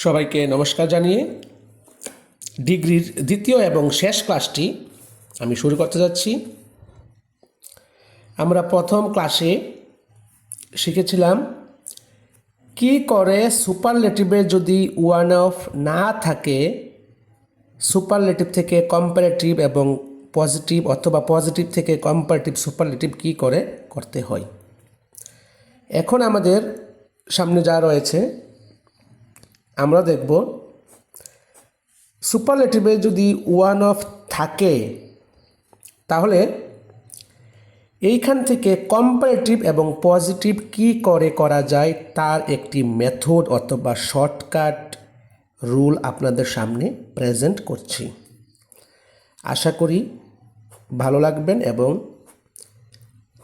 সবাইকে নমস্কার জানিয়ে ডিগ্রির দ্বিতীয় এবং শেষ ক্লাসটি আমি শুরু করতে যাচ্ছি। আমরা প্রথম ক্লাসে শিখেছিলাম কি করে সুপারলেটিভে যদি ওয়ান অফ না থাকে সুপারলেটিভ থেকে কম্পারেটিভ এবং পজিটিভ অথবা পজিটিভ থেকে কম্পারেটিভ সুপারলেটিভ কি করে করতে হয়। এখন আমাদের সামনে যা রয়েছে আমরা দেখব সুপারলেটিভে যদি ওয়ান অফ থাকে তাহলে এইখান থেকে কম্পারেটিভ এবং পজিটিভ কি করে করা যায় তার একটি মেথড অথবা শর্টকাট রুল আপনাদের সামনে প্রেজেন্ট করছি। আশা করি ভালো লাগবেন এবং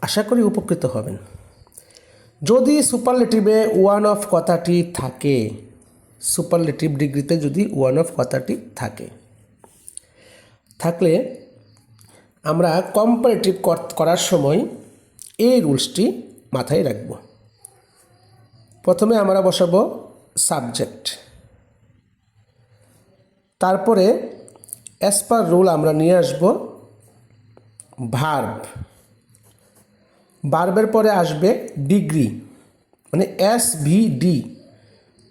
আশা করি উপকৃত হবেন। যদি সুপারলেটিভে ওয়ান অফ কথাটি থাকে, সুপারলেটিভ ডিগ্রিতে যদি ওয়ান অফ কথাটি থাকলে আমরা কম্পারেটিভ করার সময় এই রুলসটি মাথায় রাখব। প্রথমে আমরা বসাবো সাবজেক্ট, তারপরে অ্যাজ পার রুল আমরা নিয়ে আসব ভার্ব, ভার্বের পরে আসবে ডিগ্রি মানে SVD,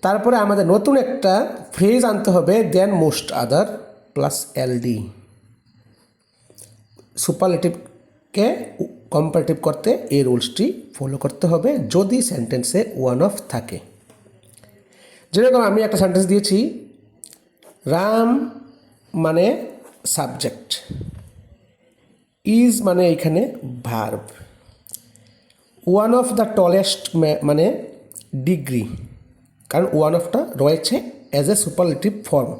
তারপরে আমাদের নতুন একটা ফ্রেজ আনতে হবে then most other plus LD। সুপারলেটিভকে কম্পারেটিভ করতে এই রুলসটি ফলো করতে হবে যদি সেন্টেন্সে ওয়ান অফ থাকে। যেরকম আমি একটা সেন্টেন্স দিয়েছি, রাম মানে সাবজেক্ট, ইজ মানে এখানে verb, one of the tallest মানে ডিগ্রি, কারণ ওয়ান অফটা রয়েছে as a superlative form,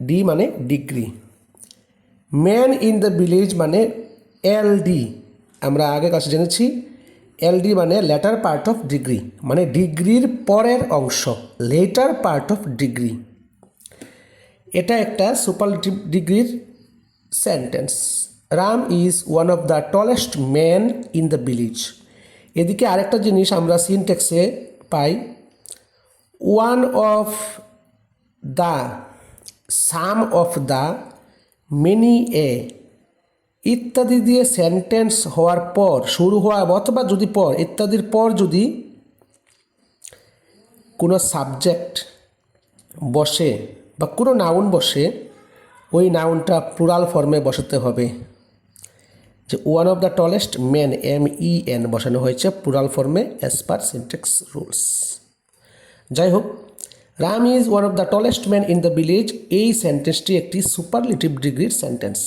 D মানে degree. Man in the village মানে LD, আমরা আগে কাছে জেনেছি LD মানে লেটার পার্ট অফ ডিগ্রি, মানে ডিগ্রির পরের অংশ, লেটার পার্ট অফ ডিগ্রি। এটা একটা সুপারলেটিভ ডিগ্রির sentence. Ram is one of the tallest man in the village. এদিকে আরেকটা জিনিস আমরা সিনট্যাক্সে পাই, one of the, some of the, many a ইত্যাদি দিয়ে সেন্টেন্স হওয়ার পর, শুরু হওয়া অথবা যদি পর, ইত্যাদির পর যদি কোনো সাবজেক্ট বসে বা কোনো নাউন বসে, ওই নাউনটা প্লুরাল ফর্মে বসাতে হবে। যে one of the tallest man MEN বসানো হয়েছে প্লুরাল ফর্মে অ্যাজ পার সিনট্যাক্স রুলস। যাই হোক, Ram is one of the tallest man in the village, এই সেন্টেন্সটি একটি সুপারলেটিভ ডিগ্রির সেন্টেন্স।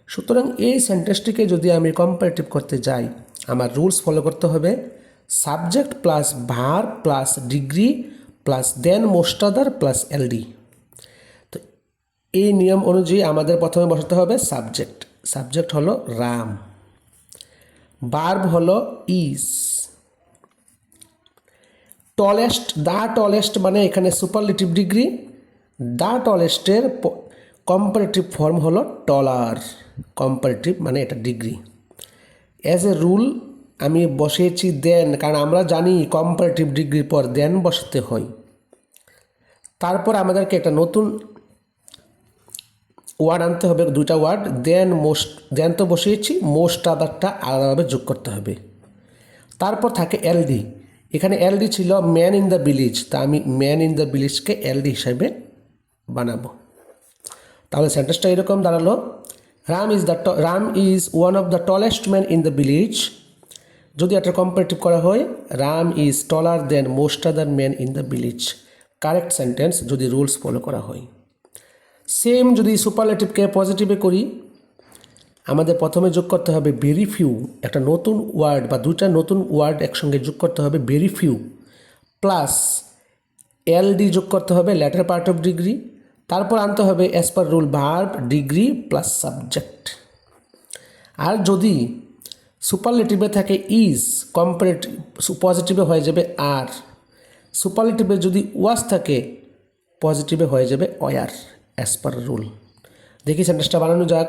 সুতরাং এই সেন্টেন্সটিকে যদি আমি কম্পারেটিভ করতে যাই আমার রুলস ফলো করতে হবে, subject plus verb plus degree plus then most other plus LD। তো এই নিয়ম অনুযায়ী আমাদের প্রথমে বসাতে হবে সাবজেক্ট, সাবজেক্ট হলো রাম, ভার্ব হলো ইজ, টলেস্ট, দ্য টলেস্ট মানে এখানে সুপারলেটিভ ডিগ্রি, দ্য টলেস্টের কম্পারেটিভ ফর্ম হলো টলার, কম্পারেটিভ মানে এটা ডিগ্রি। অ্যাজ এ রুল আমি বসিয়েছি দেন, কারণ আমরা জানি কম্পারেটিভ ডিগ্রির পর দেন বসাতে হয়। তারপর আমাদেরকে একটা নতুন ওয়ার্ড আনতে হবে, দুইটা ওয়ার্ড, দেন মোস্ট, দেন তো বসিয়েছি, মোস্ট আদারটা আলাদাভাবে যোগ করতে হবে। তারপর থাকে LD, এখানে LD ছিল ম্যান ইন দ্য ভিলেজ, তা আমি ম্যান ইন দ্য ভিলেজকে LD হিসাবে বানাবো। তাহলে সেন্টেন্সটা এরকম দাঁড়ালো, Ram is one of the tallest man in the village. যদি এটা কম্পারেটিভ করা হয়, Ram is taller than most other man in the village, correct sentence যদি রুলস ফলো করা হয়। সেম যদি সুপারলেটিভকে পজিটিভে করি, আমাদের প্রথমে যোগ করতে হবে ভেরি ফিউ, একটা নতুন ওয়ার্ড বা দুইটা নতুন ওয়ার্ড একসঙ্গে যোগ করতে হবে ভেরি ফিউ, প্লাস LD যোগ করতে হবে লেটার পার্ট অফ ডিগ্রি, তারপর আনতে হবে as per rule verb degree plus subject. আর যদি সুপারলেটিভে থাকে ইজ, কম্পারেটিভ পজিটিভে হয়ে যাবে আর, সুপারলেটিভে যদি ওয়াজ থাকে পজিটিভে হয়ে যাবে ওয়ার অ্যাজ পার রুল। দেখি সেন্টেন্সটা বানানো যাক।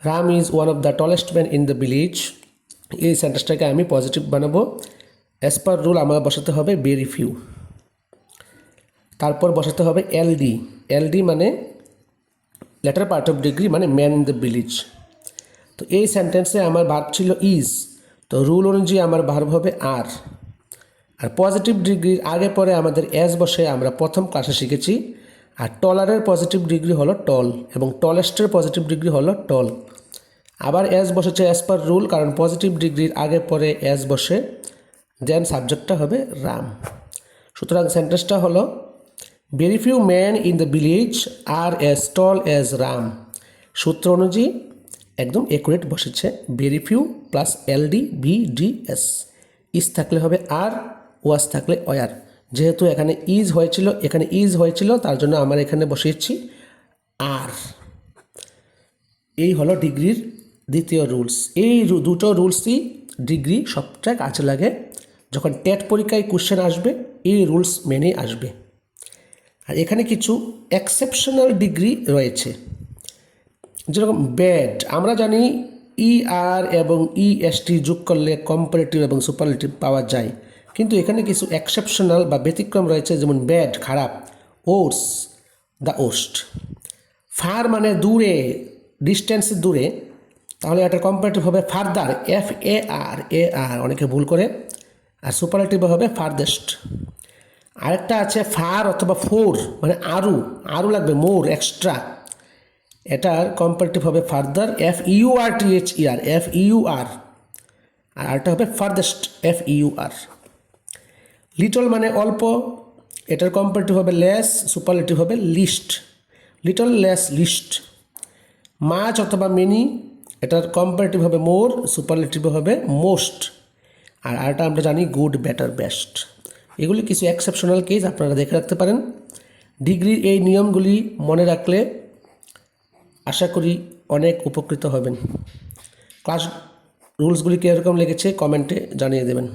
Ram is one of the tallest man in the village, এই সেন্টেন্সটাকে আমি পজিটিভ বানাবো, অ্যাজ পার রুল আমার বসাতে হবে ভেরি ফিউ। তারপর বসাতে হবে এলডি। এলডি মানে লেটার পার্ট অফ ডিগ্রি, মানে ম্যান ইন দ্য ভিলেজ। তো এই সেন্টেন্সে আমার ভার্ব ছিল ইজ, তো রুল অনুযায়ী আমার ভার্ব হবে আর। আর পজিটিভ ডিগ্রির আগে পরে আমাদের এস বসে আমরা প্রথম ক্লাসে শিখেছি। আর টলারের পজিটিভ ডিগ্রি হলো টল এবং টলেস্টের পজিটিভ ডিগ্রি হলো টল। আবার এস বসেছে অ্যাজ পার রুল, কারণ পজিটিভ ডিগ্রির আগে পরে এস বসে, দেন সাবজেক্টটা হবে রাম। সুতরাং সেন্টেন্সটা হলো very few man in the village are as tall as Ram. সূত্র অনুযায়ী একদম একুরেট বসেছে, very few plus LD BDS. Is থাকলে হবে আর, ওয়াজ থাকলে ওয়ার। যেহেতু এখানে ইজ হয়েছিল তার জন্য আমরা এখানে বসিয়েছি আর। এই হলো ডিগ্রির দ্বিতীয় রুলস। এই দুটো রুলসই ডিগ্রি সবচেয়ে কাজে লাগে। যখন টেট পরীক্ষায় কোশ্চেন আসবে এই রুলস মেনেই আসবে। আর এখানে কিছু এক্সেপশনাল ডিগ্রি রয়েছে, যেরকম ব্যাড। আমরা জানি আর এবং ইএসটি যোগ করলে কম্পারেটিভ এবং সুপারলেটিভ পাওয়া যায়, কিন্তু এখানে কিছু এক্সেপশনাল বা ব্যতিক্রম রয়েছে, যেমন ব্যাড খারাপ, ওর্স দ্য ওস্ট। ফার মানে দূরে, ডিস্টেন্স দূরে, তাহলে এটা কম্পারেটিভ হবে ফার্দার, FAR, অনেকে ভুল করে। আর সুপারলেটিভ হবে ফার্দেস্ট। আরেকটা আছে ফার অথবা ফোর, মানে আরও লাগবে, মোর, এক্সট্রা। এটার কম্পারেটিভ হবে ফার্দার, FEUR। আর আরেকটা হবে ফার্দেস্ট, FEUR। লিটল মানে অল্প, এটার কম্পারেটিভ হবে লেস, সুপারলেটিভ হবে least, little, less, least. Much অথবা মেনি, এটার কম্পারেটিভ হবে মোর, সুপারলেটিভ হবে মোস্ট। আর আরেকটা আমরা জানি গুড, বেটার, বেস্ট। এগুলি কিছু এক্সেপশনাল কেস, আপনারা দেখে রাখতে পারেন। ডিগ্রির এই নিয়মগুলি মনে রাখলে আশা করি অনেক উপকৃত হবেন। ক্লাস রুলসগুলি কীরকম লেগেছে কমেন্টে জানিয়ে দেবেন।